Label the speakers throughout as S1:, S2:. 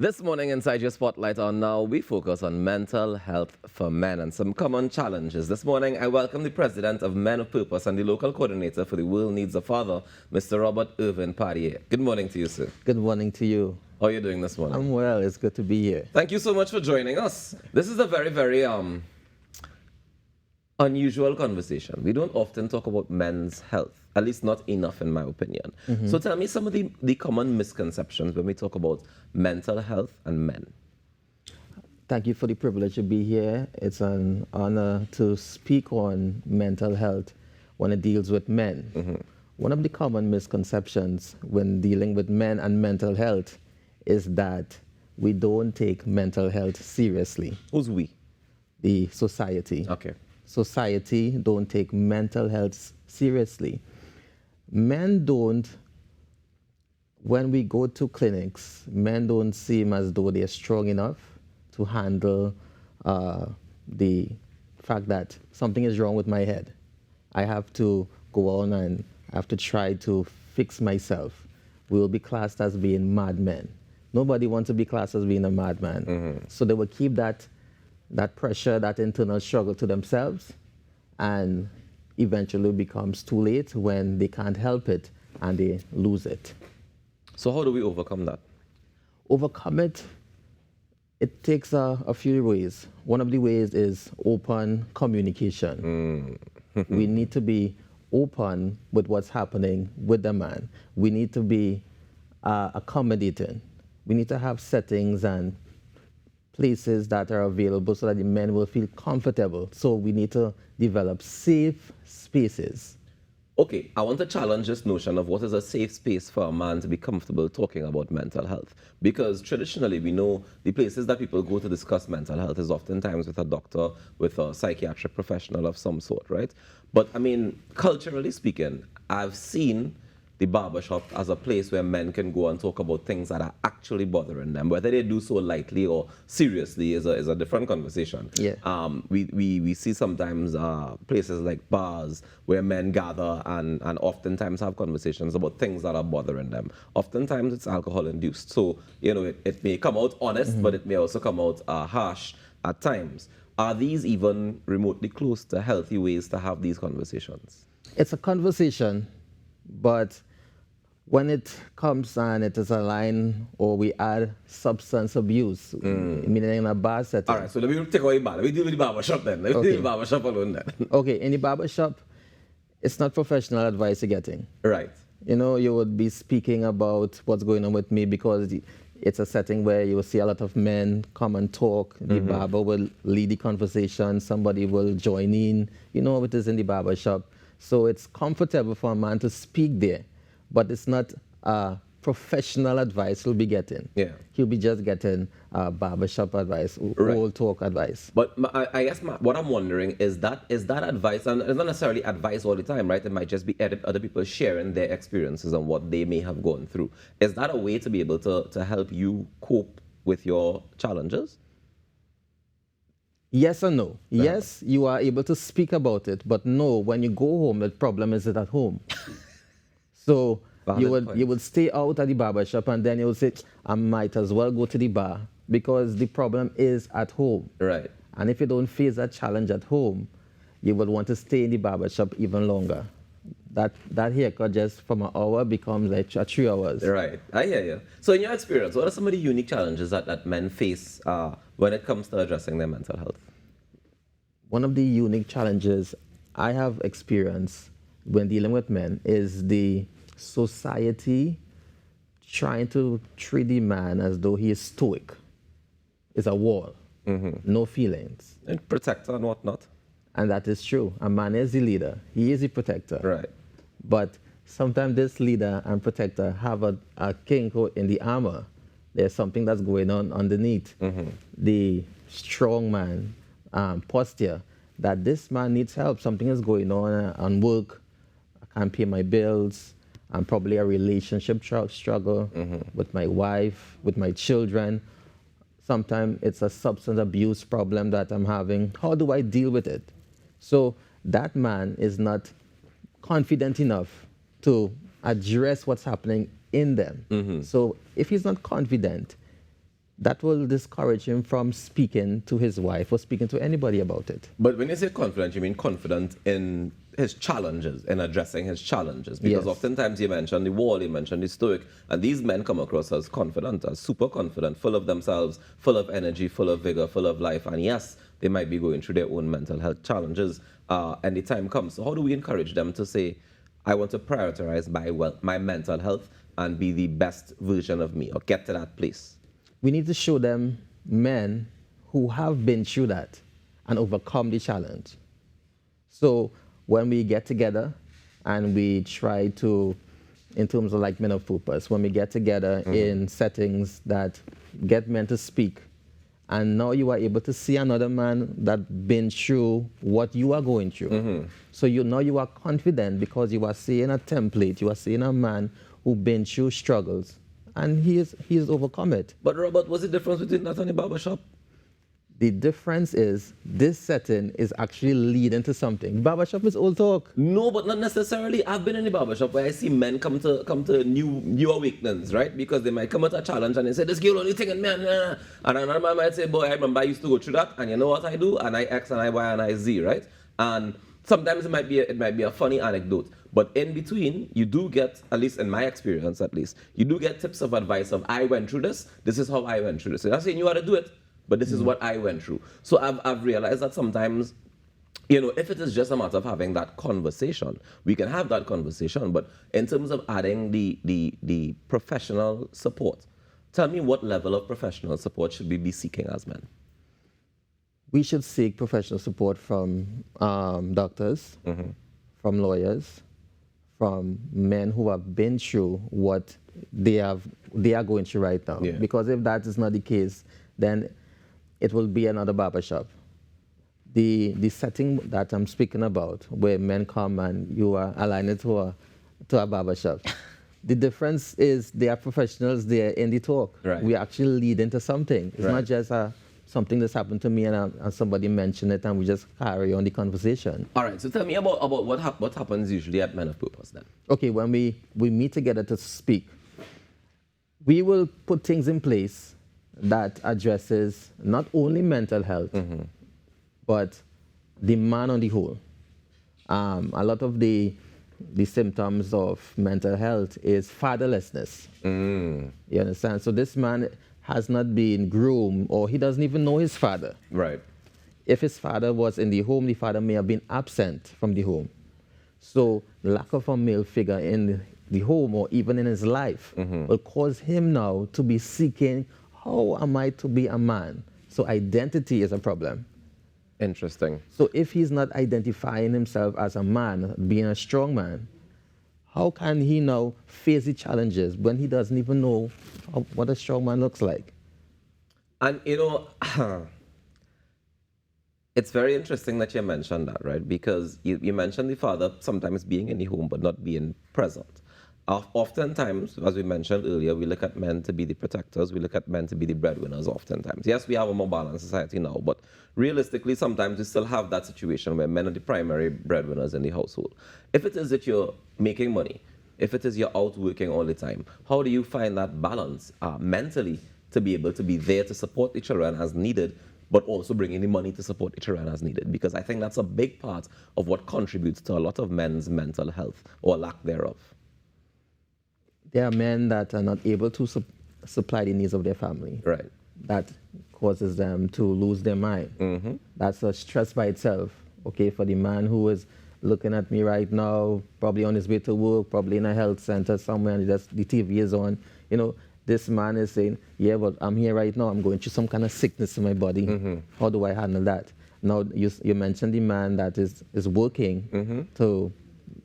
S1: This morning inside your spotlight on Now, we focus on mental health for men and some common challenges. This morning, I welcome the president of Men of Purpose and the local coordinator for the World Needs a Father, Mr. Irvin Paddier. Good morning to you, sir.
S2: Good morning to you.
S1: How are you doing this morning?
S2: I'm well. It's good to be here.
S1: Thank you so much for joining us. This is a very unusual conversation. We don't often talk about men's health, at least not enough in my opinion. So tell me some of the common misconceptions when we talk about mental health and men.
S2: Thank you for the privilege to be here. It's an honor to speak on mental health when it deals with men. One of the common misconceptions when dealing with men and mental health is that we don't take mental health seriously.
S1: Who's we?
S2: The society.
S1: Okay.
S2: Society don't take mental health seriously. Men don't, when we go to clinics, men don't seem as though they're strong enough to handle the fact that something is wrong with my head. I have to go on and I have to try to fix myself. We will be classed as being madmen. Nobody wants to be classed as being a madman. So they will keep that pressure, that internal struggle to themselves, and eventually becomes too late when they can't help it and they lose it.
S1: So how do we overcome that?
S2: Overcome it, it takes a few ways. One of the ways is open communication. We need to be open with what's happening with the man. We need to be accommodating. We need to have settings and places that are available so that the men will feel comfortable. So we need to develop safe spaces.
S1: Okay, I want to challenge this notion of what is a safe space for a man to be comfortable talking about mental health. Because traditionally, we know the places that people go to discuss mental health is oftentimes with a doctor, with a psychiatric professional of some sort, right? But I mean, culturally speaking, I've seen the barbershop as a place where men can go and talk about things that are actually bothering them. Whether they do so lightly or seriously is a different conversation.
S2: Yeah.
S1: We see sometimes places like bars where men gather and oftentimes have conversations about things that are bothering them. Oftentimes it's alcohol induced. So, you know, it may come out honest, but it may also come out harsh at times. Are these even remotely close to healthy ways to have these conversations?
S2: It's a conversation, but when it comes and it is a line or we add substance abuse, meaning in a bar setting.
S1: All right, so let me take away bar. Let me deal with the barbershop then. Let me deal with the barbershop alone then.
S2: Okay, in the barbershop, it's not professional advice you're getting.
S1: Right.
S2: You know, you would be speaking about what's going on with me because it's a setting where you will see a lot of men come and talk. The barber will lead the conversation. Somebody will join in. You know how it is in the barbershop. So it's comfortable for a man to speak there, but it's not professional advice he'll be getting.
S1: Yeah.
S2: He'll be just getting barbershop advice, old talk advice.
S1: But I guess what I'm wondering is that advice, and it's not necessarily advice all the time, right? It might just be other people sharing their experiences and what they may have gone through. Is that a way to be able to help you cope with your challenges?
S2: Yes and no. Yes, you are able to speak about it, but no, when you go home, the problem is it at home. So you would stay out at the barbershop and then you would say, I might as well go to the bar because the problem is at home.
S1: Right.
S2: And if you don't face that challenge at home, you would want to stay in the barbershop even longer. That haircut just from an hour becomes like 3 hours.
S1: Right, I hear you. So in your experience, what are some of the unique challenges that men face when it comes to addressing their mental health?
S2: One of the unique challenges I have experienced when dealing with men is the society trying to treat the man as though he is stoic. It's a wall, no feelings.
S1: And protector and whatnot.
S2: And that is true. A man is the leader. He is the protector.
S1: Right.
S2: But sometimes this leader and protector have a kink in the armor. There's something that's going on underneath the strong man posture that this man needs help. Something is going on work. I can't pay my bills. I'm probably a relationship struggle with my wife, with my children. Sometimes it's a substance abuse problem that I'm having. How do I deal with it? So that man is not confident enough to address what's happening in them. So if he's not confident, that will discourage him from speaking to his wife or speaking to anybody about it.
S1: But when you say confident, you mean confident in his challenges, in addressing his challenges. Because
S2: Yes.
S1: oftentimes you mention the wall, you mention the stoic, and these men come across as confident, as super confident, full of themselves, full of energy, full of vigor, full of life. And yes, they might be going through their own mental health challenges, and the time comes. So how do we encourage them to say, I want to prioritize my mental health and be the best version of me, or get to that place?
S2: We need to show them men who have been through that and overcome the challenge. So when we get together and we try to, in terms of like men of purpose, when we get together in settings that get men to speak, and now you are able to see another man that been through what you are going through. So now you are confident because you are seeing a template, you are seeing a man who been through struggles, and he has overcome it.
S1: But Robert, what's the difference between that and the barbershop?
S2: The difference is this setting is actually leading to something. Barbershop is old talk.
S1: No, but not necessarily. I've been in the barbershop where I see men come to new awakenings, right? Because they might come at a challenge and they say, this girl only thing, man. And another man might say, boy, I remember I used to go through that, and you know what I do? And I X and I Y and I Z, right? And sometimes it might be a funny anecdote. But in between, you do get, at least in my experience at least, you do get tips of advice of, I went through this is how I went through this. So I'm not saying you how to do it, but this is what I went through. So I've realized that sometimes, if it is just a matter of having that conversation, we can have that conversation. But in terms of adding the professional support, tell me what level of professional support should we be seeking as men?
S2: We should seek professional support from doctors, from lawyers, from men who have been through what they are going through right now.
S1: Yeah.
S2: Because if that is not the case, then it will be another barbershop. The setting that I'm speaking about, where men come and you are aligned to a barbershop, the difference is they are professionals, they are in the talk.
S1: Right.
S2: We actually lead into something. It's
S1: Right.
S2: not just something that's happened to me and somebody mentioned it and we just carry on the conversation.
S1: All right, so tell me about what happens usually at Men of Purpose then.
S2: Okay, when we meet together to speak, we will put things in place that addresses not only mental health, but the man on the whole. A lot of the symptoms of mental health is fatherlessness. You understand? So this man has not been groomed, or he doesn't even know his father.
S1: Right.
S2: If his father was in the home, the father may have been absent from the home. So lack of a male figure in the home or even in his life will cause him now to be seeking, how am I to be a man? So identity is a problem.
S1: Interesting.
S2: So if he's not identifying himself as a man, being a strong man, how can he now face the challenges when he doesn't even know what a strong man looks like?
S1: And it's very interesting that you mentioned that, right? Because you mentioned the father sometimes being in the home but not being present. Oftentimes, as we mentioned earlier, we look at men to be the protectors, we look at men to be the breadwinners oftentimes. Yes, we have a more balanced society now, but realistically, sometimes we still have that situation where men are the primary breadwinners in the household. If it is that you're making money, if it is you're out working all the time, how do you find that balance mentally to be able to be there to support the children as needed, but also bringing the money to support the children as needed? Because I think that's a big part of what contributes to a lot of men's mental health or lack thereof.
S2: There are men that are not able to supply the needs of their family.
S1: Right.
S2: That causes them to lose their mind. That's a stress by itself. Okay, for the man who is looking at me right now, probably on his way to work, probably in a health center somewhere, and just the TV is on. This man is saying, yeah, but I'm here right now. I'm going through some kind of sickness in my body. How do I handle that? Now, you mentioned the man that is working to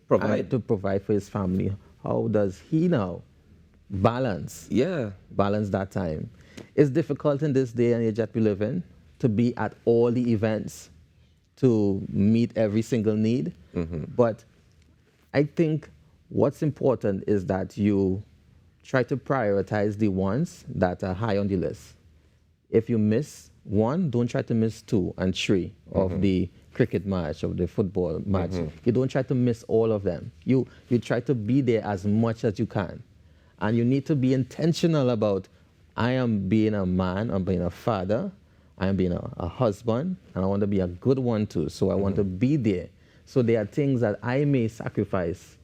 S2: provide for his family. How does he now balance that time? It's difficult in this day and age that we live in to be at all the events to meet every single need. But I think what's important is that you try to prioritize the ones that are high on the list. If you miss one, don't try to miss 2 and 3 of the cricket match, of the football match. You don't try to miss all of them. You try to be there as much as you can. And you need to be intentional about I am being a man, I'm being a father, I am being a husband, and I want to be a good one too. So I want to be there. So there are things that I may sacrifice,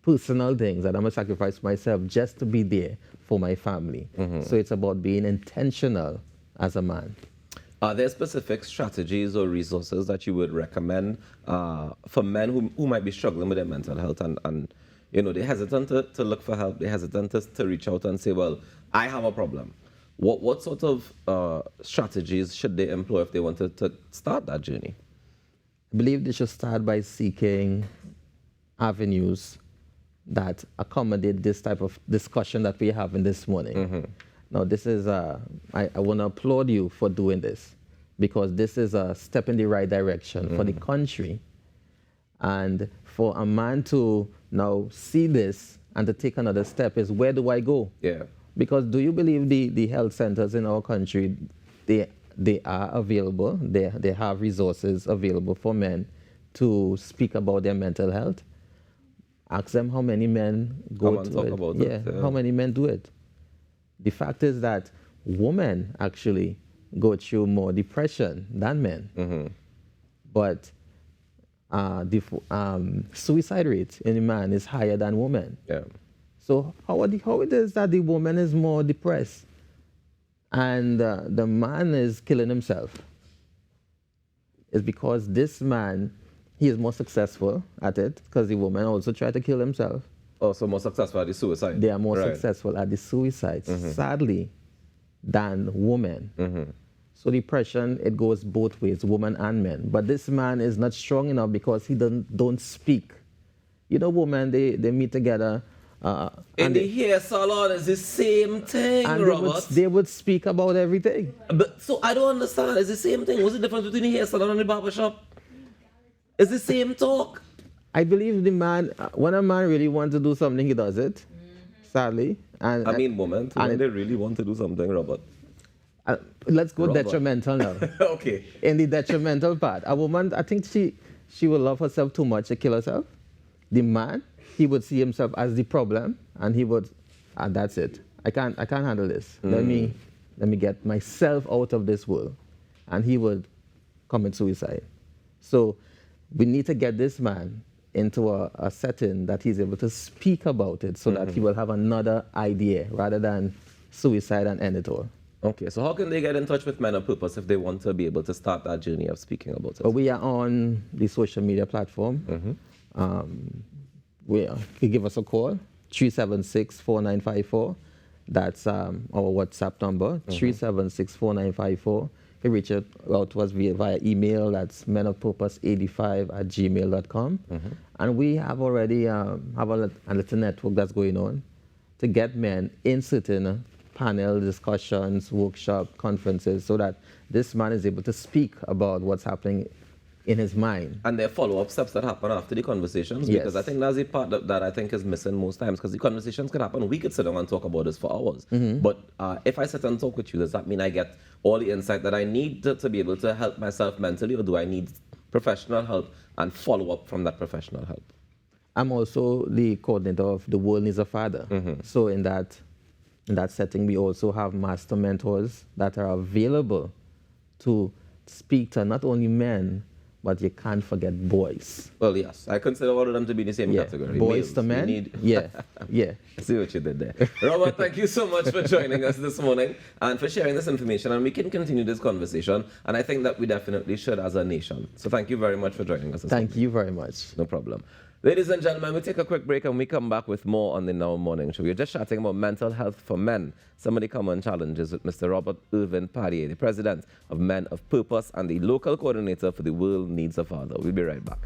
S2: personal things that I'm going to sacrifice myself just to be there for my family. So it's about being intentional as a man.
S1: Are there specific strategies or resources that you would recommend for men who might be struggling with their mental health and you know, they're hesitant to look for help, they're hesitant to reach out and say, well, I have a problem. What sort of strategies should they employ if they want to start that journey?
S2: I believe they should start by seeking avenues that accommodate this type of discussion that we're having this morning. Now, this is, I want to applaud you for doing this, because this is a step in the right direction for the country. And for a man to now see this and to take another step is, where do I go?
S1: Yeah.
S2: Because do you believe the health centers in our country, they are available, they have resources available for men to speak about their mental health? Ask them how many men go to it.
S1: About it. Yeah,
S2: how many men do it? The fact is that women actually go through more depression than men. But the suicide rate in a man is higher than women.
S1: Yeah.
S2: So how it is that the woman is more depressed and the man is killing himself? It's because this man, he is more successful at it, because the woman also tried to kill himself.
S1: Also more successful at the suicide.
S2: They are more successful at the suicides, sadly, than women. So depression, it goes both ways, women and men. But this man is not strong enough because he don't speak. You know, women, they meet together.
S1: In the hair salon is the same thing,
S2: and
S1: Robert.
S2: They would speak about everything.
S1: But so I don't understand. It's the same thing. What's the difference between the hair salon and the barber shop? It's the same talk.
S2: I believe the man, when a man really wants to do something, he does it, sadly. And
S1: I mean, women, too, when they really want to do something, Robert.
S2: Let's go
S1: Robert.
S2: detrimental now.
S1: Okay.
S2: In the detrimental part, a woman, I think she will love herself too much to kill herself. The man, he would see himself as the problem, and he would, that's it. I can't handle this. Let me get myself out of this world. And he would commit suicide. So we need to get this man into a setting that he's able to speak about it, so that he will have another idea rather than suicide and end it all.
S1: Okay, so how can they get in touch with Men of Purpose if they want to be able to start that journey of speaking about it?
S2: But we are on the social media platform. You give us a call, 376-4954. That's our WhatsApp number, 376-4954. You reach out to us via email. That's menofpurpose85@gmail.com. And we have already have a little network that's going on to get men in certain panel discussions, workshop, conferences, so that this man is able to speak about what's happening in his mind.
S1: And there are follow-up steps that happen after the conversations,
S2: Yes.
S1: because I think that's the part that I think is missing most times, because the conversations could happen. We could sit down and talk about this for hours. But if I sit and talk with you, does that mean I get all the insight that I need to be able to help myself mentally, or do I need professional help and follow-up from that professional help?
S2: I'm also the coordinator of The World Needs a Father. So in that setting, we also have master mentors that are available to speak to not only men, but you can't forget boys.
S1: Well, yes, I consider all of them to be in the same category.
S2: Boys
S1: Males.
S2: to
S1: We
S2: men.
S1: need-
S2: Yeah.
S1: I see what you did there. Robert, thank you so much for joining us this morning and for sharing this information. And we can continue this conversation. And I think that we definitely should as a nation. So thank you very much for joining us this morning.
S2: Thank you very much.
S1: No problem. Ladies and gentlemen, we'll take a quick break and we come back with more on the Now Morning Show. We're just chatting about mental health for men, some of the common challenges with Mr. Robert Irvin Paddier, the president of Men of Purpose and the local coordinator for The World Needs a Father. We'll be right back.